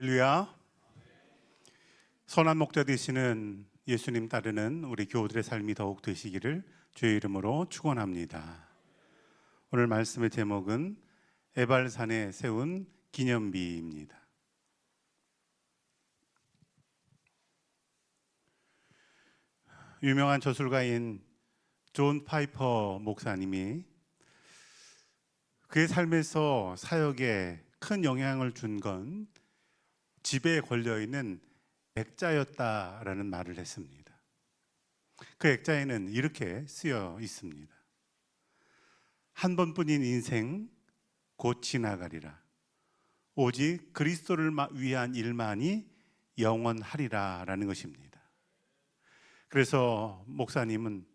할렐루야. 선한 목자 되시는 예수님 따르는 우리 교우들의 삶이 더욱 되시기를 주의 이름으로 축원합니다. 오늘 말씀의 제목은 에발산에 세운 기념비입니다. 유명한 저술가인 존 파이퍼 목사님이 그의 삶에서 사역에 큰 영향을 준 건 집에 걸려있는 액자였다라는 말을 했습니다. 그 액자에는 이렇게 쓰여 있습니다. 한 번뿐인 인생 곧 지나가리라. 오직 그리스도를 위한 일만이 영원하리라 라는 것입니다. 그래서 목사님은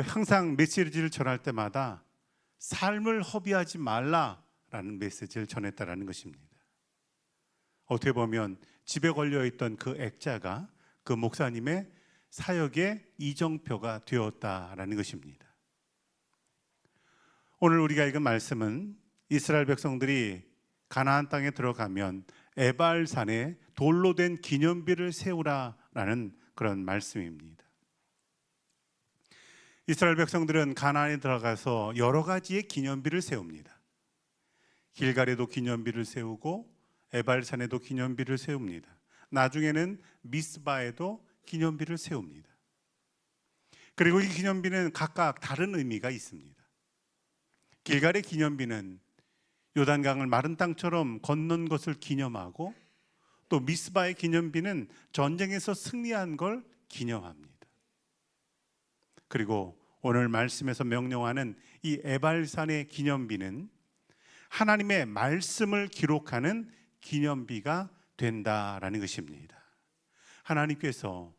항상 메시지를 전할 때마다 삶을 허비하지 말라라는 메시지를 전했다라는 것입니다. 어떻게 보면 집에 걸려있던 그 액자가 그 목사님의 사역의 이정표가 되었다라는 것입니다. 오늘 우리가 읽은 말씀은 이스라엘 백성들이 가나안 땅에 들어가면 에발산에 돌로 된 기념비를 세우라라는 그런 말씀입니다. 이스라엘 백성들은 가나안에 들어가서 여러 가지의 기념비를 세웁니다. 길갈에도 기념비를 세우고 에발산에도 기념비를 세웁니다. 나중에는 미스바에도 기념비를 세웁니다. 그리고 이 기념비는 각각 다른 의미가 있습니다. 길갈의 기념비는 요단강을 마른 땅처럼 건넌 것을 기념하고, 또 미스바의 기념비는 전쟁에서 승리한 걸 기념합니다. 그리고 오늘 말씀에서 명령하는 이 에발산의 기념비는 하나님의 말씀을 기록하는 기념비가 된다라는 것입니다. 하나님께서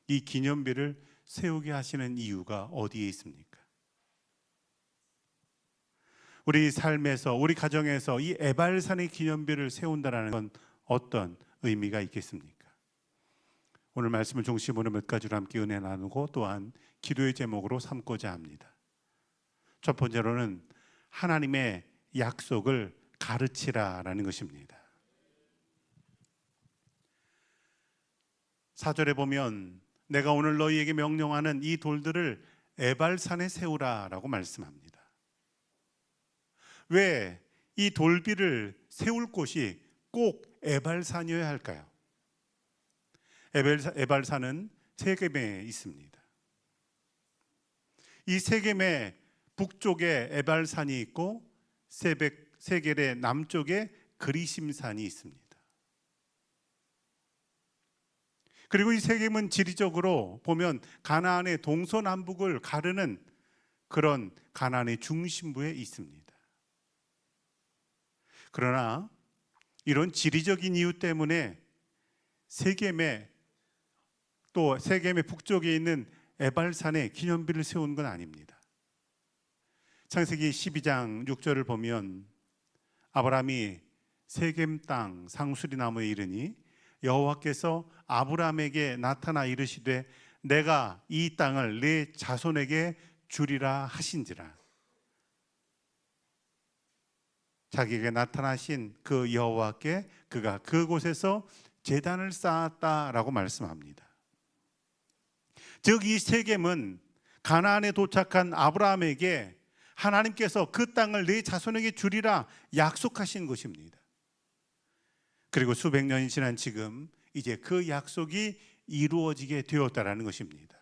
이 기념비를 세우게 하시는 이유가 어디에 있습니까? 우리 삶에서, 우리 가정에서 이 에발산의 기념비를 세운다는 건 어떤 의미가 있겠습니까? 오늘 말씀을 중심으로 몇 가지로 함께 은혜 나누고 또한 기도의 제목으로 삼고자 합니다. 첫 번째로는 하나님의 약속을 가르치라라는 것입니다. 4절에 보면 내가 오늘 너희에게 명령하는 이 돌들을 에발산에 세우라라고 말씀합니다. 왜 이 돌비를 세울 곳이 꼭 에발산이어야 할까요? 에발산은 세겜에 있습니다. 이 세겜의 북쪽에 에발산이 있고 세겔의 남쪽에 그리심산이 있습니다. 그리고 이 세겜은 지리적으로 보면 가나안의 동서남북을 가르는 그런 가나안의 중심부에 있습니다. 그러나 이런 지리적인 이유 때문에 세겜의 북쪽에 있는 에발산에 기념비를 세운 건 아닙니다. 창세기 12장 6절을 보면 아브라함이 세겜 땅 상수리 나무에 이르니 여호와께서 아브라함에게 나타나 이르시되 내가 이 땅을 네 자손에게 주리라 하신지라. 자기에게 나타나신 그 여호와께 그가 그곳에서 제단을 쌓았다라고 말씀합니다. 즉 이 세겜은 가나안에 도착한 아브라함에게 하나님께서 그 땅을 네 자손에게 주리라 약속하신 것입니다. 그리고 수백 년이 지난 지금 이제 그 약속이 이루어지게 되었다라는 것입니다.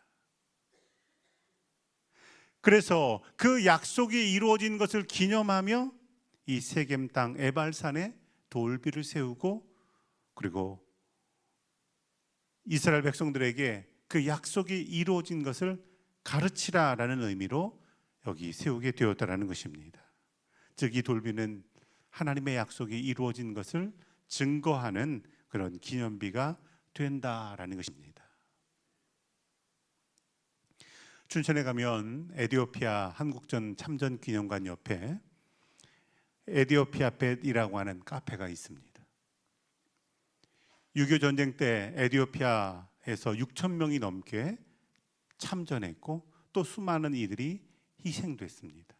그래서 그 약속이 이루어진 것을 기념하며 이 세겜 땅 에발산에 돌비를 세우고, 그리고 이스라엘 백성들에게 그 약속이 이루어진 것을 가르치라라는 의미로 여기 세우게 되었다라는 것입니다. 즉 이 돌비는 하나님의 약속이 이루어진 것을 증거하는 그런 기념비가 된다라는 것입니다. 춘천에 가면 에디오피아 한국전 참전 기념관 옆에 에디오피아 벳이라고 하는 카페가 있습니다. 6.25 전쟁 때 에디오피아에서 6천 명이 넘게 참전했고 또 수많은 이들이 희생됐습니다.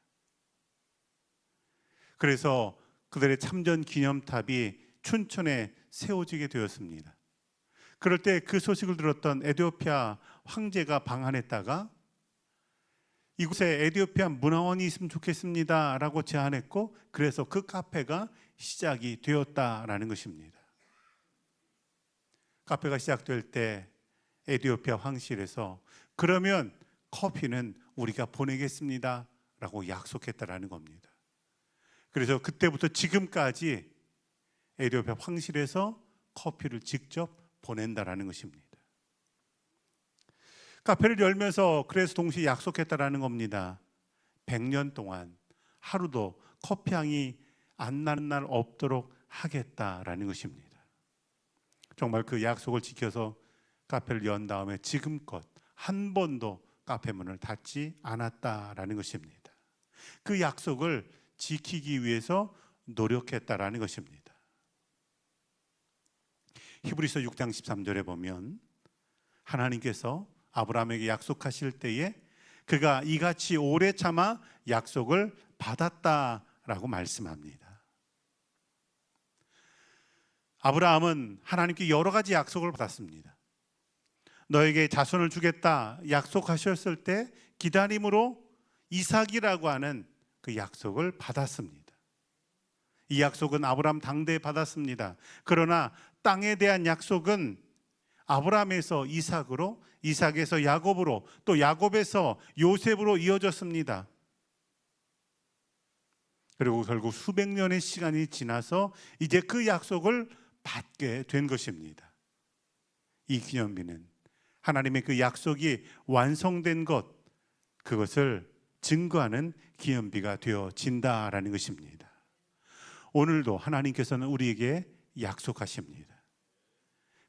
그래서 그들의 참전 기념탑이 춘천에 세워지게 되었습니다. 그럴 때 그 소식을 들었던 에티오피아 황제가 방한했다가 이곳에 에티오피아 문화원이 있으면 좋겠습니다 라고 제안했고, 그래서 그 카페가 시작이 되었다라는 것입니다. 카페가 시작될 때 에티오피아 황실에서 그러면 커피는 우리가 보내겠습니다 라고 약속했다라는 겁니다. 그래서 그때부터 지금까지 에티오피아 황실에서 커피를 직접 보낸다라는 것입니다. 카페를 열면서 그래서 동시에 약속했다라는 겁니다. 100년 동안 하루도 커피향이 안 나는 날 없도록 하겠다라는 것입니다. 정말 그 약속을 지켜서 카페를 연 다음에 지금껏 한 번도 카페 문을 닫지 않았다라는 것입니다. 그 약속을 지키기 위해서 노력했다라는 것입니다. 히브리서 6장 13절에 보면 하나님께서 아브라함에게 약속하실 때에 그가 이같이 오래 참아 약속을 받았다라고 말씀합니다. 아브라함은 하나님께 여러 가지 약속을 받았습니다. 너에게 자손을 주겠다 약속하셨을 때 기다림으로 이삭이라고 하는 그 약속을 받았습니다. 이 약속은 아브라함 당대에 받았습니다. 그러나 땅에 대한 약속은 아브라함에서 이삭으로, 이삭에서 야곱으로, 또 야곱에서 요셉으로 이어졌습니다. 그리고 결국 수백 년의 시간이 지나서 이제 그 약속을 받게 된 것입니다. 이 기념비는 하나님의 그 약속이 완성된 것, 그것을 증거하는 기념비가 되어진다라는 것입니다. 오늘도 하나님께서는 우리에게 약속하십니다.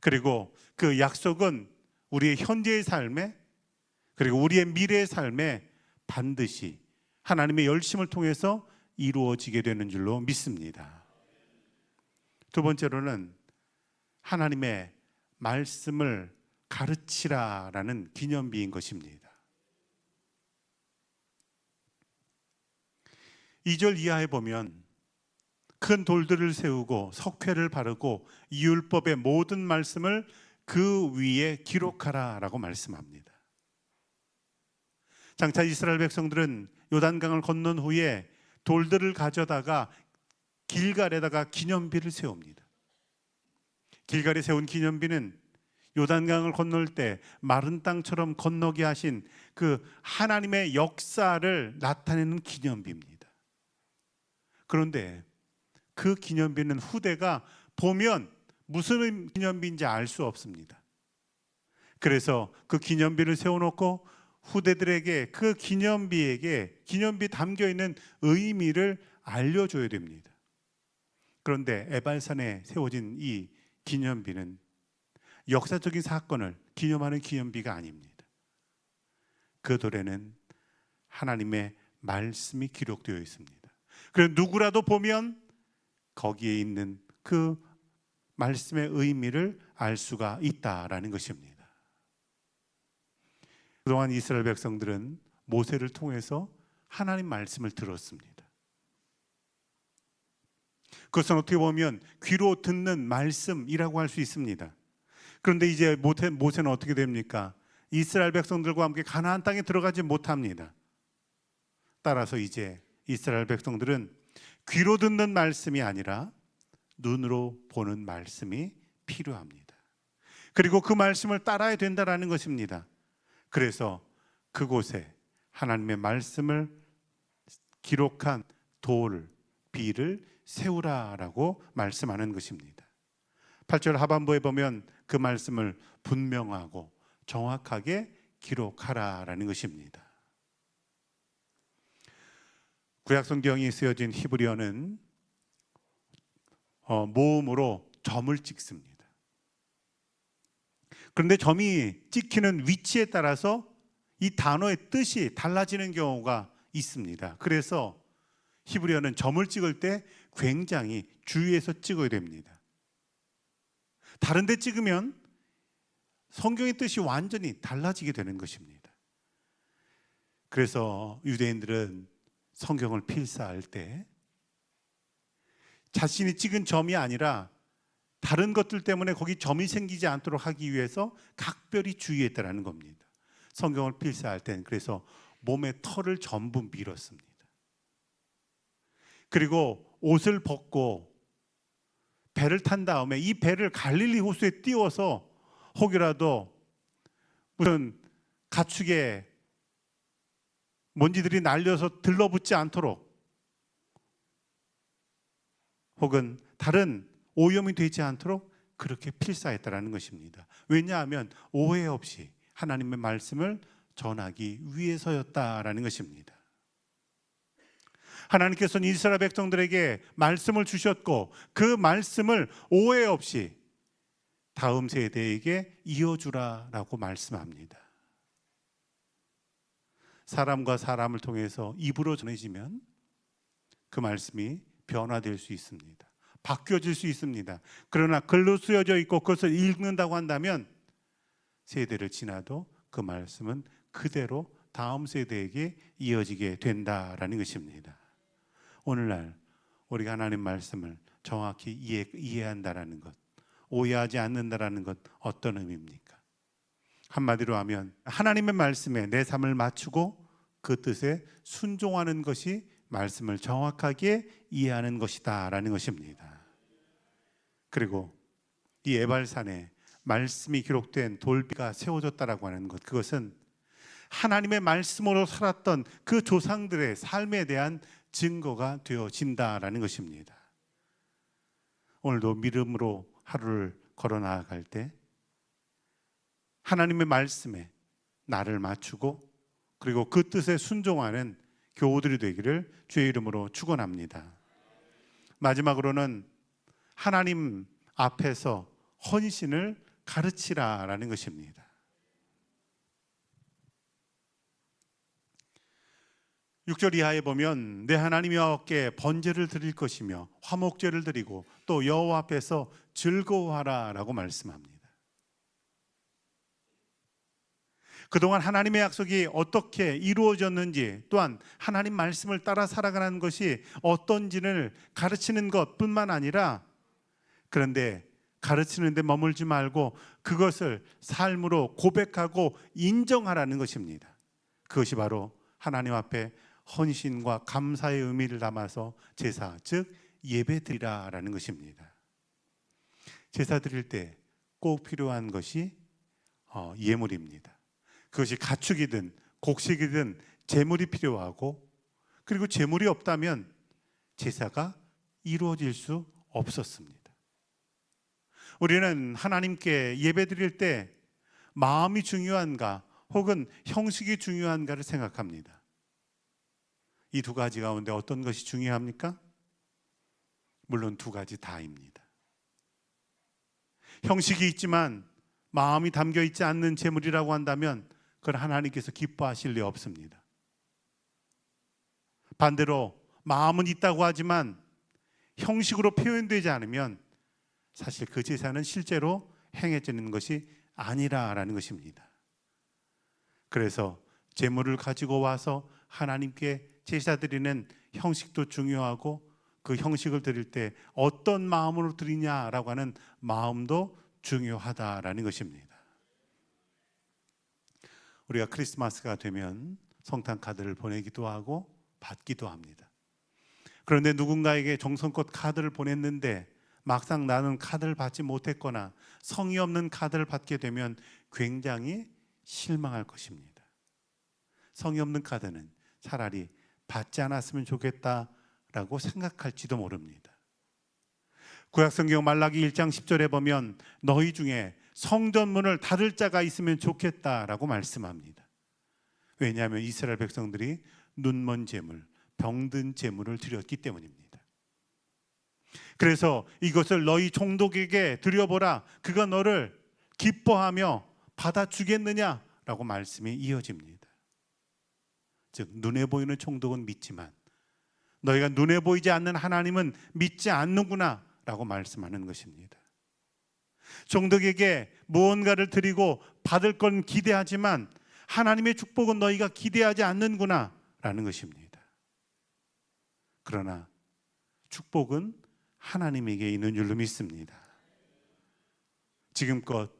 그리고 그 약속은 우리의 현재의 삶에, 그리고 우리의 미래의 삶에 반드시 하나님의 열심을 통해서 이루어지게 되는 줄로 믿습니다. 두 번째로는 하나님의 말씀을 가르치라라는 기념비인 것입니다. 2절 이하에 보면 큰 돌들을 세우고 석회를 바르고 율법의 모든 말씀을 그 위에 기록하라라고 말씀합니다. 장차 이스라엘 백성들은 요단강을 건넌 후에 돌들을 가져다가 길갈에다가 기념비를 세웁니다. 길갈에 세운 기념비는 요단강을 건널 때 마른 땅처럼 건너게 하신 그 하나님의 역사를 나타내는 기념비입니다. 그런데 그 기념비는 후대가 보면 무슨 기념비인지 알 수 없습니다. 그래서 그 기념비를 세워놓고 후대들에게 그 기념비 담겨있는 의미를 알려줘야 됩니다. 그런데 에발산에 세워진 이 기념비는 역사적인 사건을 기념하는 기념비가 아닙니다. 그 돌에는 하나님의 말씀이 기록되어 있습니다. 그래서 누구라도 보면 거기에 있는 그 말씀의 의미를 알 수가 있다라는 것입니다. 그동안 이스라엘 백성들은 모세를 통해서 하나님 말씀을 들었습니다. 그것은 어떻게 보면 귀로 듣는 말씀이라고 할 수 있습니다. 그런데 이제 모세는 어떻게 됩니까? 이스라엘 백성들과 함께 가나안 땅에 들어가지 못합니다. 따라서 이제 이스라엘 백성들은 귀로 듣는 말씀이 아니라 눈으로 보는 말씀이 필요합니다. 그리고 그 말씀을 따라야 된다는 것입니다. 그래서 그곳에 하나님의 말씀을 기록한 비를 세우라라고 말씀하는 것입니다. 8절 하반부에 보면 그 말씀을 분명하고 정확하게 기록하라라는 것입니다. 구약 성경이 쓰여진 히브리어는 모음으로 점을 찍습니다. 그런데 점이 찍히는 위치에 따라서 이 단어의 뜻이 달라지는 경우가 있습니다. 그래서 히브리어는 점을 찍을 때 굉장히 주의해서 찍어야 됩니다. 다른 데 찍으면 성경의 뜻이 완전히 달라지게 되는 것입니다. 그래서 유대인들은 성경을 필사할 때 자신이 찍은 점이 아니라 다른 것들 때문에 거기 점이 생기지 않도록 하기 위해서 각별히 주의했다라는 겁니다. 성경을 필사할 땐 그래서 몸의 털을 전부 밀었습니다. 그리고 옷을 벗고 배를 탄 다음에 이 배를 갈릴리 호수에 띄워서 혹여라도 무슨 가축에 먼지들이 날려서 들러붙지 않도록 혹은 다른 오염이 되지 않도록 그렇게 필사했다라는 것입니다. 왜냐하면 오해 없이 하나님의 말씀을 전하기 위해서였다라는 것입니다. 하나님께서는 이스라엘 백성들에게 말씀을 주셨고 그 말씀을 오해 없이 다음 세대에게 이어주라라고 말씀합니다. 사람과 사람을 통해서 입으로 전해지면 그 말씀이 변화될 수 있습니다. 바뀌어질 수 있습니다. 그러나 글로 쓰여져 있고 그것을 읽는다고 한다면 세대를 지나도 그 말씀은 그대로 다음 세대에게 이어지게 된다라는 것입니다. 오늘날 우리가 하나님 말씀을 정확히 이해한다라는 것, 오해하지 않는다라는 것 어떤 의미입니까? 한마디로 하면 하나님의 말씀에 내 삶을 맞추고 그 뜻에 순종하는 것이 말씀을 정확하게 이해하는 것이다라는 것입니다. 그리고 이 에발산에 말씀이 기록된 돌비가 세워졌다라고 하는 것, 그것은 하나님의 말씀으로 살았던 그 조상들의 삶에 대한 증거가 되어진다라는 것입니다. 오늘도 믿음으로 하루를 걸어 나아갈 때 하나님의 말씀에 나를 맞추고 그리고 그 뜻에 순종하는 교우들이 되기를 주의 이름으로 축원합니다. 마지막으로는 하나님 앞에서 헌신을 가르치라라는 것입니다. 6절 이하에 보면 내 하나님 여호와께 번제를 드릴 것이며 화목제를 드리고 또 여호와 앞에서 즐거워하라라고 말씀합니다. 그동안 하나님의 약속이 어떻게 이루어졌는지 또한 하나님 말씀을 따라 살아가는 것이 어떤지를 가르치는 것뿐만 아니라 그런데 가르치는 데 머물지 말고 그것을 삶으로 고백하고 인정하라는 것입니다. 그것이 바로 하나님 앞에 헌신과 감사의 의미를 담아서 제사, 즉 예배드리라라는 것입니다. 제사 드릴 때 꼭 필요한 것이 예물입니다. 그것이 가축이든 곡식이든 제물이 필요하고 그리고 제물이 없다면 제사가 이루어질 수 없었습니다. 우리는 하나님께 예배드릴 때 마음이 중요한가 혹은 형식이 중요한가를 생각합니다. 이 두 가지 가운데 어떤 것이 중요합니까? 물론 두 가지 다입니다. 형식이 있지만 마음이 담겨 있지 않는 제물이라고 한다면 그건 하나님께서 기뻐하실 리 없습니다. 반대로 마음은 있다고 하지만 형식으로 표현되지 않으면 사실 그 제사는 실제로 행해지는 것이 아니라라는 것입니다. 그래서 제물을 가지고 와서 하나님께 제사 드리는 형식도 중요하고 그 형식을 드릴 때 어떤 마음으로 드리냐라고 하는 마음도 중요하다라는 것입니다. 우리가 크리스마스가 되면 성탄 카드를 보내기도 하고 받기도 합니다. 그런데 누군가에게 정성껏 카드를 보냈는데 막상 나는 카드를 받지 못했거나 성의 없는 카드를 받게 되면 굉장히 실망할 것입니다. 성의 없는 카드는 차라리 받지 않았으면 좋겠다라고 생각할지도 모릅니다. 구약성경 말라기 1장 10절에 보면 너희 중에 성전문을 닫을 자가 있으면 좋겠다라고 말씀합니다. 왜냐하면 이스라엘 백성들이 눈먼 제물, 병든 제물을 드렸기 때문입니다. 그래서 이것을 너희 종독에게 드려보라. 그가 너를 기뻐하며 받아주겠느냐라고 말씀이 이어집니다. 즉 눈에 보이는 총독은 믿지만 너희가 눈에 보이지 않는 하나님은 믿지 않는구나 라고 말씀하는 것입니다. 종독에게 무언가를 드리고 받을 건 기대하지만 하나님의 축복은 너희가 기대하지 않는구나 라는 것입니다. 그러나 축복은 하나님에게 있는 줄로 믿습니다. 지금껏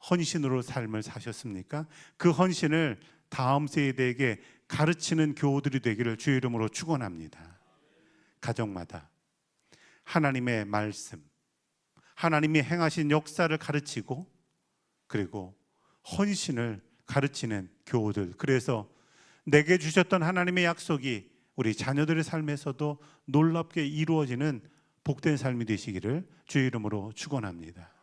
헌신으로 삶을 사셨습니까? 그 헌신을 다음 세대에게 가르치는 교우들이 되기를 주의 이름으로 축원합니다. 가정마다 하나님의 말씀, 하나님이 행하신 역사를 가르치고 그리고 헌신을 가르치는 교우들, 그래서 내게 주셨던 하나님의 약속이 우리 자녀들의 삶에서도 놀랍게 이루어지는 복된 삶이 되시기를 주의 이름으로 축원합니다.